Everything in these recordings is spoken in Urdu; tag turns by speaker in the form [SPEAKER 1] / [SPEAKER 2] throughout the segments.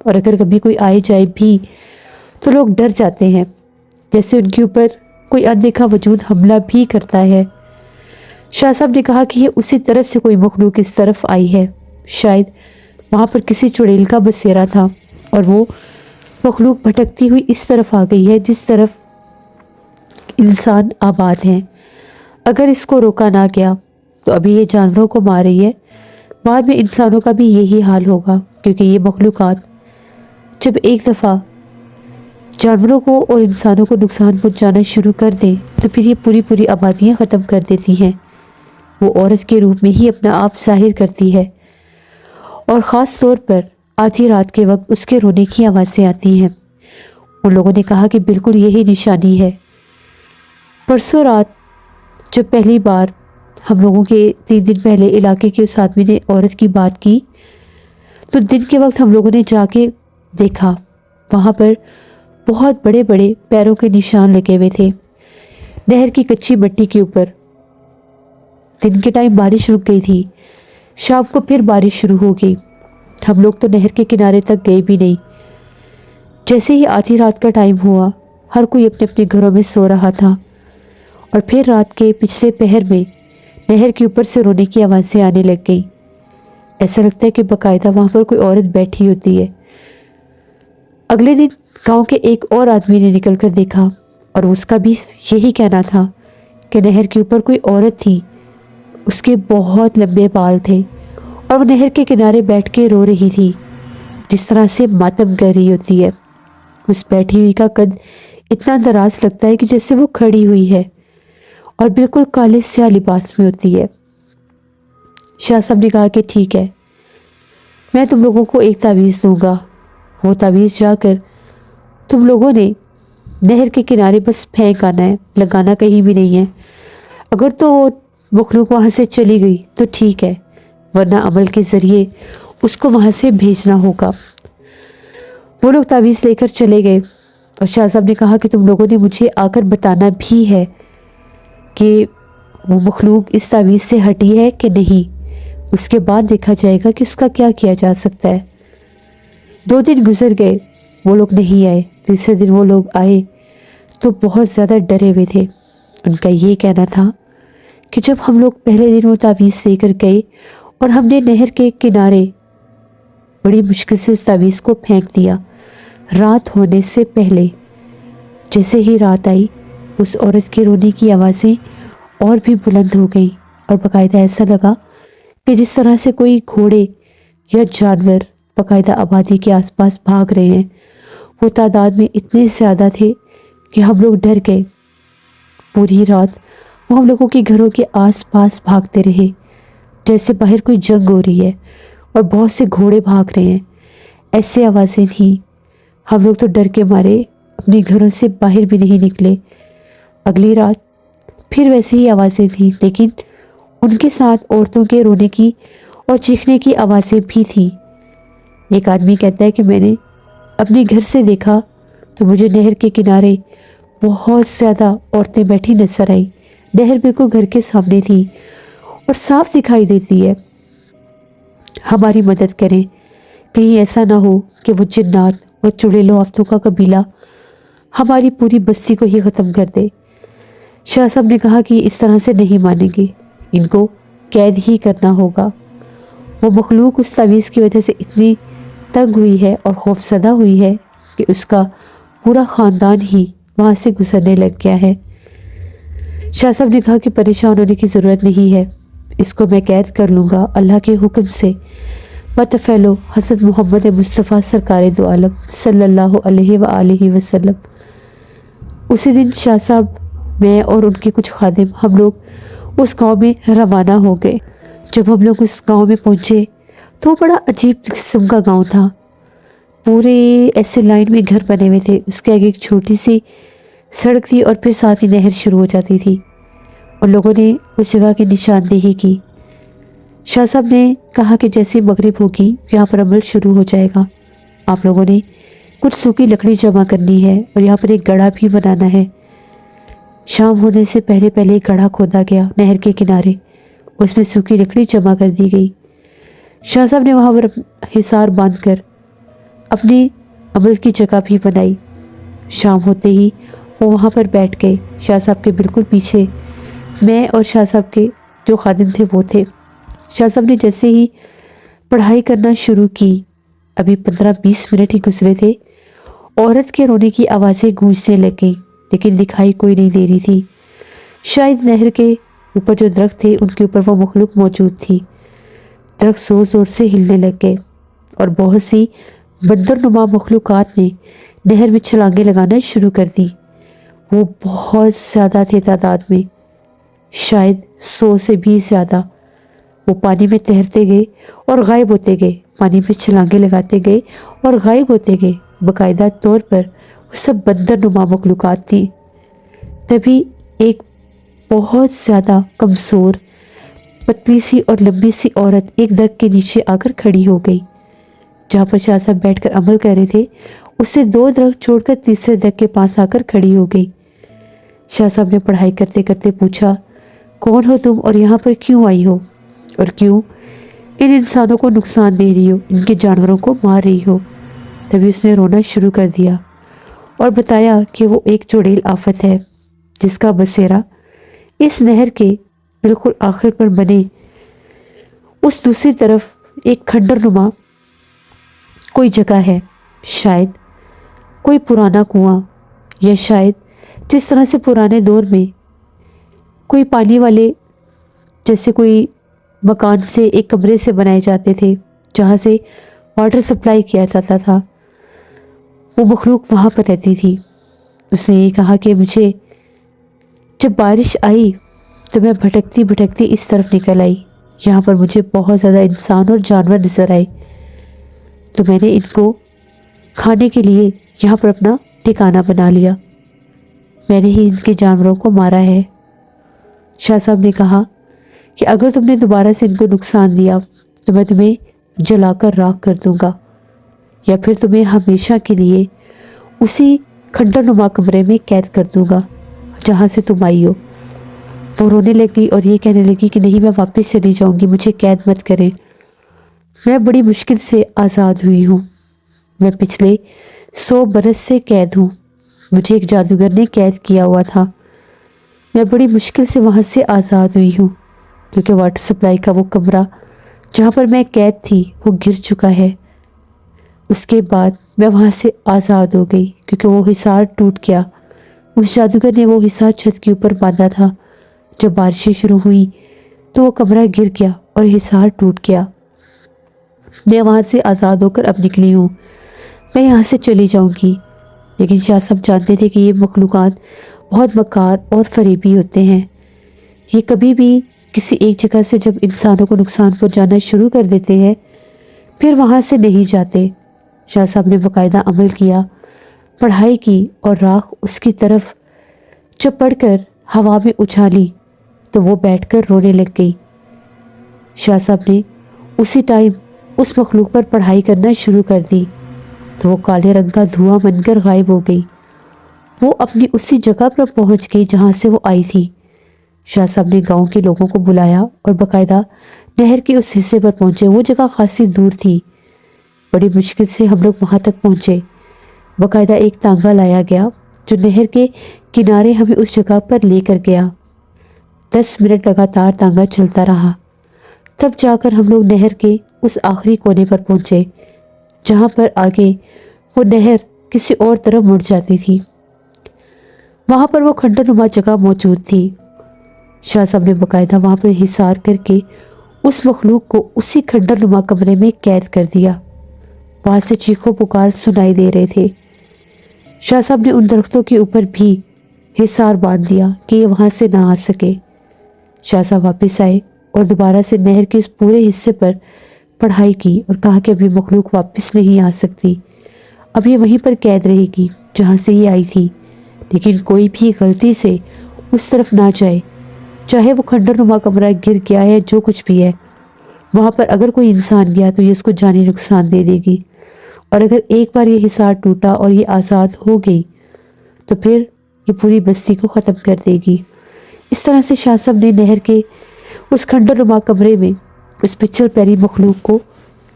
[SPEAKER 1] اور اگر کبھی کوئی آئے جائے بھی تو لوگ ڈر جاتے ہیں، جیسے ان کے اوپر کوئی اندیکھا وجود حملہ بھی کرتا ہے۔ شاہ صاحب نے کہا کہ یہ اسی طرف سے کوئی مخلوق اس طرف آئی ہے، شاید وہاں پر کسی چڑیل کا بسیرا تھا اور وہ مخلوق بھٹکتی ہوئی اس طرف آ گئی ہے جس طرف انسان آباد ہیں۔ اگر اس کو روکا نہ گیا تو ابھی یہ جانوروں کو مار رہی ہے، بعد میں انسانوں کا بھی یہی حال ہوگا، کیونکہ یہ مخلوقات جب ایک دفعہ جانوروں کو اور انسانوں کو نقصان پہنچانا شروع کر دیں تو پھر یہ پوری آبادیاں ختم کر دیتی ہیں۔ وہ عورت کے روپ میں ہی اپنا آپ ظاہر کرتی ہے اور خاص طور پر آدھی رات کے وقت اس کے رونے کی آوازیں آتی ہیں۔ ان لوگوں نے کہا کہ بالکل یہی نشانی ہے۔ پرسوں رات جب پہلی بار ہم لوگوں کے 3 دن پہلے علاقے کے اس آدمی نے عورت کی بات کی تو دن کے وقت ہم لوگوں نے جا کے دیکھا، وہاں پر بہت بڑے بڑے پیروں کے نشان لگے ہوئے تھے نہر کی کچی مٹی کے اوپر۔ دن کے ٹائم بارش رک گئی تھی، شام کو پھر بارش شروع ہو گئی۔ ہم لوگ تو نہر کے کنارے تک گئے بھی نہیں۔ جیسے ہی آدھی رات کا ٹائم ہوا، ہر کوئی اپنے اپنے گھروں میں سو رہا تھا، اور پھر رات کے پچھلے پہر میں نہر کے اوپر سے رونے کی آوازیں آنے لگ گئیں۔ ایسا لگتا ہے کہ باقاعدہ وہاں پر کوئی عورت بیٹھی ہوتی ہے۔ اگلے دن گاؤں کے ایک اور آدمی نے نکل کر دیکھا اور اس کا بھی یہی کہنا تھا کہ نہر کے اوپر کوئی عورت تھی، اس کے بہت لمبے بال تھے اور وہ نہر کے کنارے بیٹھ کے رو رہی تھی، جس طرح سے ماتم کر رہی ہوتی ہے۔ اس بیٹھی ہوئی کا قد اتنا دراز لگتا ہے کہ جیسے وہ کھڑی ہوئی ہے اور بالکل کالے سیاہ لباس میں ہوتی ہے۔ شاہ صاحب نے کہا کہ ٹھیک ہے، میں تم لوگوں کو ایک تعویذ دوں گا، وہ تعویذ جا کر تم لوگوں نے نہر کے کنارے بس پھینک آنا ہے، لگانا کہیں بھی نہیں ہے۔ اگر تو مخلوق وہاں سے چلی گئی تو ٹھیک ہے، ورنہ عمل کے ذریعے اس کو وہاں سے بھیجنا ہوگا۔ وہ لوگ تعویذ لے کر چلے گئے اور شاہ صاحب نے کہا کہ تم لوگوں نے مجھے آ کر بتانا بھی ہے کہ وہ مخلوق اس تعویذ سے ہٹی ہے کہ نہیں، اس کے بعد دیکھا جائے گا کہ اس کا کیا کیا جا سکتا ہے۔ 2 دن گزر گئے، وہ لوگ نہیں آئے۔ تیسرے دن وہ لوگ آئے تو بہت زیادہ ڈرے ہوئے تھے۔ ان کا یہ کہنا تھا کہ جب ہم لوگ پہلے دن وہ تعویذ لے کر گئے اور ہم نے نہر کے کنارے بڑی مشکل سے اس تعویذ کو پھینک دیا، رات ہونے سے پہلے جیسے ہی رات آئی، اس عورت کے رونے کی آوازیں اور بھی بلند ہو گئیں اور باقاعدہ ایسا لگا کہ جس طرح سے کوئی گھوڑے یا جانور باقاعدہ آبادی کے آس پاس بھاگ رہے ہیں۔ وہ تعداد میں اتنے زیادہ تھے کہ ہم لوگ ڈر گئے۔ پوری رات وہ ہم لوگوں کے گھروں کے آس پاس بھاگتے رہے، جیسے باہر کوئی جنگ ہو رہی ہے اور بہت سے گھوڑے بھاگ رہے ہیں، ایسے آوازیں تھیں۔ ہم لوگ تو ڈر کے مارے اپنے گھروں سے باہر بھی نہیں نکلے۔ اگلی رات پھر ویسی ہی آوازیں تھیں، لیکن ان کے ساتھ عورتوں کے رونے کی اور چیخنے کی آوازیں بھی تھیں۔ ایک آدمی کہتا ہے کہ میں نے اپنے گھر سے دیکھا تو مجھے نہر کے کنارے بہت زیادہ عورتیں بیٹھی نظر آئیں۔ نہر بالکل گھر کے سامنے تھی اور صاف دکھائی دیتی ہے۔ ہماری مدد کریں، کہیں ایسا نہ ہو کہ وہ جنات اور چڑیلوں آفتوں کا قبیلہ ہماری پوری بستی کو ہی ختم کر دے۔ شاہ صاحب نے کہا کہ اس طرح سے نہیں مانیں گے، ان کو قید ہی کرنا ہوگا۔ وہ مخلوق اس تعویذ کی وجہ سے اتنی تنگ ہوئی ہے اور خوفزدہ ہوئی ہے کہ اس کا پورا خاندان ہی وہاں سے گزرنے لگ گیا ہے۔ شاہ صاحب نے کہا کہ پریشان ہونے کی ضرورت نہیں ہے، اس کو میں قید کر لوں گا اللہ کے حکم سے، بتفعلو حضرت محمد مصطفیٰ سرکار دو عالم صلی اللہ علیہ وآلہ وسلم۔ اسی دن شاہ صاحب، میں اور ان کے کچھ خادم ہم لوگ اس گاؤں میں روانہ ہو گئے۔ جب ہم لوگ اس گاؤں میں پہنچے تو بڑا عجیب قسم کا گاؤں تھا۔ پورے ایسے لائن میں گھر بنے ہوئے تھے، اس کے آگے ایک چھوٹی سی سڑک تھی اور پھر ساتھ ہی نہر شروع ہو جاتی تھی۔ ان لوگوں نے اس جگہ کی نشاندہی کی۔ شاہ صاحب نے کہا کہ جیسے مغرب ہوگی یہاں پر عمل شروع ہو جائے گا، آپ لوگوں نے کچھ سوکھی لکڑی جمع کرنی ہے اور یہاں پر ایک گڑھا بھی بنانا ہے۔ شام ہونے سے پہلے پہلے ایک گڑھا کھودا گیا نہر کے کنارے، اس میں سوکھی لکڑی جمع کر دی گئی۔ شاہ صاحب نے وہاں پر حصار باندھ کر اپنے عمل کی جگہ بھی بنائی۔ شام ہوتے ہی وہ وہاں پر بیٹھ گئے۔ شاہ صاحب کے بالکل پیچھے میں اور شاہ صاحب کے جو خادم تھے وہ تھے۔ شاہ صاحب نے جیسے ہی پڑھائی کرنا شروع کی، ابھی 15-20 منٹ ہی گزرے تھے، عورت کے رونے کی آوازیں گونجنے لگ گئیں، لیکن دکھائی کوئی نہیں دے رہی تھی۔ شاید نہر کے اوپر جو درخت تھے ان کے اوپر وہ مخلوق موجود تھی۔ درخت زور زور سے ہلنے لگ گئے اور بہت سی بندر نما مخلوقات نے نہر میں چھلانگیں لگانا شروع کر دی۔ وہ بہت زیادہ تھے تعداد میں، شاید 100 سے بھی زیادہ۔ وہ پانی میں تیرتے گئے اور غائب ہوتے گئے، پانی میں چھلانگیں لگاتے گئے اور غائب ہوتے گئے۔ باقاعدہ طور پر وہ سب بندر نما مخلوقات تھیں۔ تبھی ایک بہت زیادہ کمزور، پتلی سی اور لمبی سی عورت ایک درخت کے نیچے آ کر کھڑی ہو گئی۔ جہاں پر شاہ صاحب بیٹھ کر عمل کر رہے تھے، اس سے 2 درخت چھوڑ کر تیسرے درخت کے پاس آ کر کھڑی ہو گئی۔ شاہ صاحب نے پڑھائی کرتے کرتے پوچھا، کون ہو تم اور یہاں پر کیوں آئی ہو، اور کیوں ان انسانوں کو نقصان دے رہی ہو، ان کے جانوروں کو مار رہی ہو؟ تبھی اس نے رونا شروع کر دیا اور بتایا کہ وہ ایک چڑیل آفت ہے جس کا بسیرا اس نہر کے بالکل آخر پر بنے اس دوسری طرف ایک کھنڈر نما کوئی جگہ ہے، شاید کوئی پرانا کنواں، یا شاید جس طرح سے پرانے دور میں کوئی پانی والے جیسے کوئی مکان سے ایک کمرے سے بنائے جاتے تھے جہاں سے واٹر سپلائی کیا جاتا تھا، وہ مخلوق وہاں پر رہتی تھی۔ اس نے یہ کہا کہ مجھے جب بارش آئی تو میں بھٹکتی بھٹکتی اس طرف نکل آئی، یہاں پر مجھے بہت زیادہ انسان اور جانور نظر آئے، تو میں نے ان کو کھانے کے لیے یہاں پر اپنا ٹھکانہ بنا لیا، میں نے ہی ان کے جانوروں کو مارا ہے۔ شاہ صاحب نے کہا کہ اگر تم نے دوبارہ سے ان کو نقصان دیا تو میں تمہیں جلا کر راکھ کر دوں گا، یا پھر تمہیں ہمیشہ کے لیے اسی کھنڈر نما کمرے میں قید کر دوں گا جہاں سے تم آئی ہو۔ وہ رونے لگی اور یہ کہنے لگی کہ نہیں، میں واپس چلی جاؤں گی، مجھے قید مت کریں، میں بڑی مشکل سے آزاد ہوئی ہوں، میں پچھلے 100 برس سے قید ہوں، مجھے ایک جادوگر نے قید کیا ہوا تھا، میں بڑی مشکل سے وہاں سے آزاد ہوئی ہوں، کیونکہ واٹر سپلائی کا وہ کمرہ جہاں پر میں قید تھی وہ گر چکا ہے۔ اس کے بعد میں وہاں سے آزاد ہو گئی کیونکہ وہ حصار ٹوٹ گیا۔ اس جادوگر نے وہ حصار چھت کے اوپر باندھا تھا، جب بارشیں شروع ہوئی تو وہ کمرہ گر گیا اور حصار ٹوٹ گیا۔ میں وہاں سے آزاد ہو کر اب نکلی ہوں، میں یہاں سے چلی جاؤں گی، لیکن شاہ صاحب جانتے تھے کہ یہ مخلوقات بہت مکار اور فریبی ہوتے ہیں، یہ کبھی بھی کسی ایک جگہ سے جب انسانوں کو نقصان پہنچانا شروع کر دیتے ہیں پھر وہاں سے نہیں جاتے۔ شاہ صاحب نے باقاعدہ عمل کیا، پڑھائی کی، اور راکھ اس کی طرف جب پڑھ کر ہوا میں اچھالی تو وہ بیٹھ کر رونے لگ گئی۔ شاہ صاحب نے اسی ٹائم اس مخلوق پر پڑھائی کرنا شروع کر دی تو وہ کالے رنگ کا دھواں بن کر غائب ہو گئی، وہ اپنی اسی جگہ پر پہنچ گئی جہاں سے وہ آئی تھی۔ شاہ صاحب نے گاؤں کے لوگوں کو بلایا اور باقاعدہ نہر کے اس حصے پر پہنچے، وہ جگہ خاصی دور تھی، بڑی مشکل سے ہم لوگ وہاں تک پہنچے۔ باقاعدہ ایک تانگا لایا گیا جو نہر کے کنارے ہمیں اس جگہ پر لے کر گیا۔ 10 منٹ لگاتار تانگا چلتا رہا، تب جا کر ہم لوگ نہر کے اس آخری کونے پر پہنچے جہاں پر آگے وہ نہر کسی اور طرف مڑ جاتی تھی، وہاں پر وہ کھنڈر نما جگہ موجود تھی۔ شاہ صاحب نے باقاعدہ وہاں پر حصار کر کے اس مخلوق کو اسی کھنڈر نما کمرے میں قید کر دیا، وہاں سے چیخو پکار سنائی دے رہے تھے۔ شاہ صاحب نے ان درختوں کے اوپر بھی حصار باندھ دیا کہ یہ وہاں سے نہ آ سکے۔ شاہ صاحب واپس آئے اور دوبارہ سے نہر کے اس پورے حصے پر پڑھائی کی اور کہا کہ ابھی مخلوق واپس نہیں آ سکتی، اب یہ وہیں پر قید رہے گی جہاں سے یہ آئی تھی، لیکن کوئی بھی غلطی سے اس طرف نہ جائے، چاہے وہ کھنڈر نما کمرہ گر گیا ہے، جو کچھ بھی ہے، وہاں پر اگر کوئی انسان گیا تو یہ اس کو جانی نقصان دے دے گی، اور اگر ایک بار یہ حصار ٹوٹا اور یہ آزاد ہو گئی تو پھر یہ پوری بستی کو ختم کر دے گی۔ اس طرح سے شاہ صاحب نے نہر کے اس کھنڈر نما کمرے میں اس پچھل پیری مخلوق کو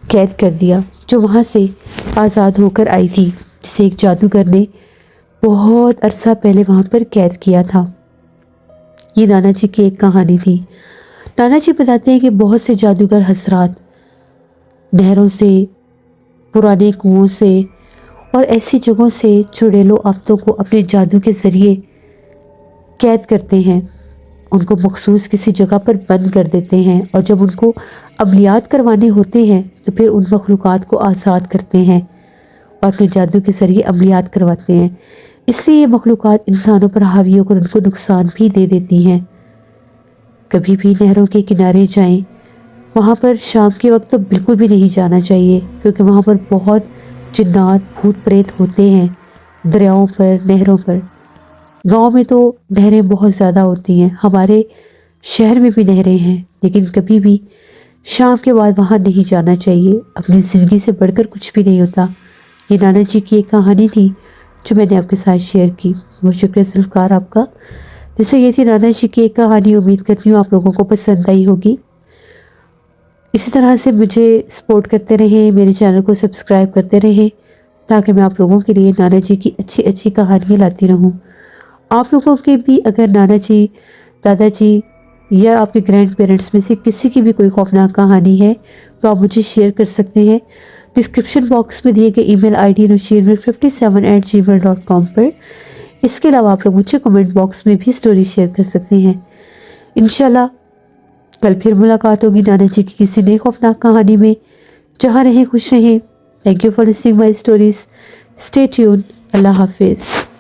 [SPEAKER 1] قید کر دیا، جو وہاں سے آزاد ہو کر آئی تھی، جسے ایک جادوگر نے بہت عرصہ پہلے وہاں پر قید کیا تھا۔ یہ نانا جی کی ایک کہانی تھی۔ نانا جی بتاتے ہیں کہ بہت سے جادوگر حضرات نہروں سے، پرانے کنووں سے اور ایسی جگہوں سے چڑیلوں آفتوں کو اپنے جادو کے ذریعے قید کرتے ہیں، ان کو مخصوص کسی جگہ پر بند کر دیتے ہیں، اور جب ان کو عملیات کروانے ہوتے ہیں تو پھر ان مخلوقات کو آزاد کرتے ہیں اور اپنے جادو کے ذریعے عملیات کرواتے ہیں۔ اس لیے یہ مخلوقات انسانوں پر حاوی ہو کر ان کو نقصان بھی دے دیتی ہیں۔ کبھی بھی نہروں کے کنارے جائیں، وہاں پر شام کے وقت تو بالکل بھی نہیں جانا چاہیے، کیونکہ وہاں پر بہت جنات، بھوت پریت ہوتے ہیں، دریاؤں پر، نہروں پر۔ گاؤں میں تو نہریں بہت زیادہ ہوتی ہیں، ہمارے شہر میں بھی نہریں ہیں، لیکن کبھی بھی شام کے بعد وہاں نہیں جانا چاہیے۔ اپنی زندگی سے بڑھ کر کچھ بھی نہیں ہوتا۔ یہ نانا جی کی ایک کہانی تھی جو میں نے آپ کے ساتھ شیئر کی۔ بہت شکریہ ذوالفقار آپ کا۔ جیسے یہ تھی نانا جی کی ایک کہانی، امید کرتی ہوں آپ لوگوں کو پسند آئی ہوگی۔ اسی طرح سے مجھے سپورٹ کرتے رہیں، میرے چینل کو سبسکرائب کرتے رہیں، تاکہ میں آپ لوگوں کے لیے نانا جی کی اچھی اچھی کہانیاں لاتی رہوں۔ آپ لوگوں کے بھی اگر نانا جی، دادا جی یا آپ کے گرینڈ پیرنٹس میں سے کسی کی بھی کوئی خوفناک کہانی ہے تو آپ مجھے شیئر کر سکتے ہیں ڈسکرپشن باکس میں دیے گئے ای میل آئی ڈی nusheermir57@gmail.com پر۔ اس کے علاوہ آپ لوگ مجھے کمنٹ باکس میں بھی سٹوری شیئر کر سکتے ہیں۔ انشاءاللہ کل پھر ملاقات ہوگی نانا جی کی کسی نئی خوفناک کہانی میں۔ جہاں رہیں خوش رہیں۔ Thank you for listening my stories. Stay tune. اللہ حافظ۔